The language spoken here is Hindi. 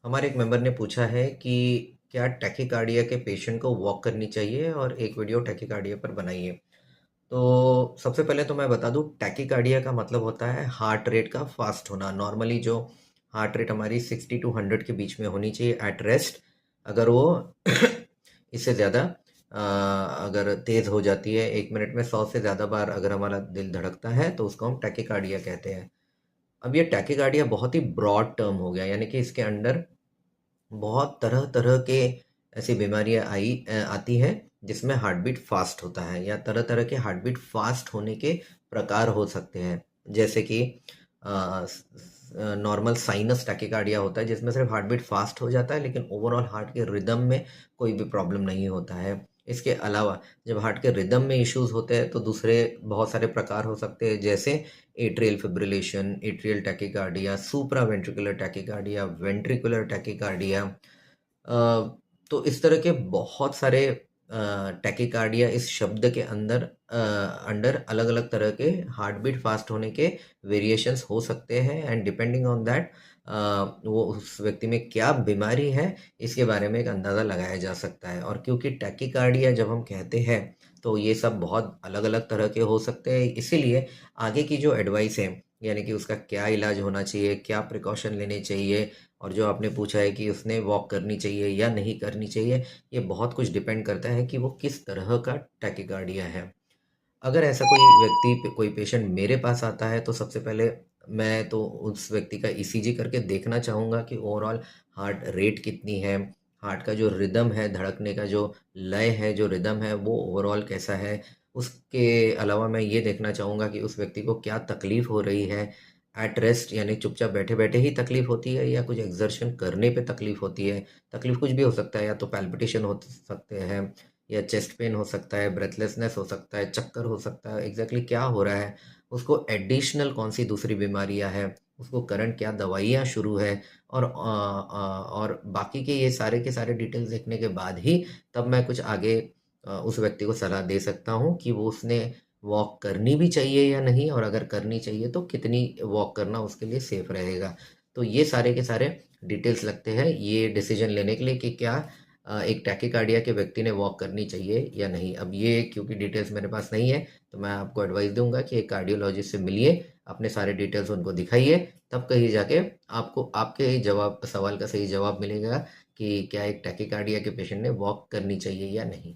हमारे एक मेंबर ने पूछा है कि क्या टैकीकार्डिया के पेशेंट को वॉक करनी चाहिए और एक वीडियो टैकीकार्डिया पर बनाइए। तो सबसे पहले तो मैं बता दूं, टैकीकार्डिया का मतलब होता है हार्ट रेट का फास्ट होना। नॉर्मली जो हार्ट रेट हमारी 60 to 100 के बीच में होनी चाहिए एट रेस्ट। अगर वो इससे ज़्यादा अगर तेज़ हो जाती है, 1 मिनट में 100 से ज़्यादा बार अगर हमारा दिल धड़कता है तो उसको हम टैकीकार्डिया कहते हैं। अब ये टैकीकार्डिया बहुत ही ब्रॉड टर्म हो गया, यानी कि इसके अंडर बहुत तरह तरह के ऐसी बीमारियां आती हैं जिसमें हार्ट बीट फास्ट होता है, या तरह तरह के हार्ट बीट फास्ट होने के प्रकार हो सकते हैं। जैसे कि नॉर्मल साइनस टैकीकार्डिया होता है जिसमें सिर्फ हार्ट बीट फास्ट हो जाता है लेकिन ओवरऑल हार्ट के रिदम में कोई भी प्रॉब्लम नहीं होता है। इसके अलावा जब हार्ट के रिदम में इश्यूज होते हैं तो दूसरे बहुत सारे प्रकार हो सकते हैं, जैसे एट्रियल फिब्रिलेशन, एट्रियल टैकीकार्डिया, सुप्रा वेंट्रिकुलर टैकीकार्डिया, वेंट्रिकुलर टैकीकार्डिया। तो इस तरह के बहुत सारे टैकीकार्डिया इस शब्द के अंडर अलग अलग तरह के हार्ट बीट फास्ट होने के वेरिएशंस हो सकते हैं, एंड डिपेंडिंग ऑन दैट वो उस व्यक्ति में क्या बीमारी है इसके बारे में एक अंदाज़ा लगाया जा सकता है। और क्योंकि टैकीकार्डिया जब हम कहते हैं तो ये सब बहुत अलग अलग तरह के हो सकते हैं, इसीलिए आगे की जो एडवाइस है, यानी कि उसका क्या इलाज होना चाहिए, क्या प्रिकॉशन लेने चाहिए, और जो आपने पूछा है कि उसने वॉक करनी चाहिए या नहीं करनी चाहिए, ये बहुत कुछ डिपेंड करता है कि वो किस तरह का टैकीकार्डिया है। अगर ऐसा कोई पेशेंट मेरे पास आता है तो सबसे पहले मैं तो उस व्यक्ति का ईसीजी करके देखना चाहूँगा कि ओवरऑल हार्ट रेट कितनी है, हार्ट का जो रिदम है, धड़कने का जो लय है, जो रिदम है, वो ओवरऑल कैसा है। उसके अलावा मैं ये देखना चाहूँगा कि उस व्यक्ति को क्या तकलीफ़ हो रही है। एट रेस्ट यानी चुपचाप बैठे-बैठे ही तकलीफ़ होती है या कुछ एक्सर्शन करने पे तकलीफ़ होती है। तकलीफ़ कुछ भी हो सकता है, या तो पैल्पिटेशन हो सकते हैं, या चेस्ट पेन हो सकता है, ब्रेथलेसनेस हो सकता है, चक्कर हो सकता है। एग्जैक्टली क्या हो रहा है, उसको एडिशनल कौन सी दूसरी बीमारियां हैं, उसको करंट क्या दवाइयाँ शुरू है, और बाकी के सारे डिटेल्स देखने के बाद ही तब मैं कुछ आगे उस व्यक्ति को सलाह दे सकता हूँ कि वो उसने वॉक करनी भी चाहिए या नहीं, और अगर करनी चाहिए तो कितनी वॉक करना उसके लिए सेफ रहेगा। तो ये सारे के सारे डिटेल्स लगते हैं ये डिसीजन लेने के लिए कि क्या एक टैकीकार्डिया के व्यक्ति ने वॉक करनी चाहिए या नहीं। अब ये क्योंकि डिटेल्स मेरे पास नहीं है तो मैं आपको एडवाइस दूंगा कि एक कार्डियोलॉजिस्ट से मिलिए, अपने सारे डिटेल्स उनको दिखाइए, तब कहीं जाके आपको आपके जवाब सवाल का सही जवाब मिलेगा कि क्या एक टैकीकार्डिया के पेशेंट ने वॉक करनी चाहिए या नहीं।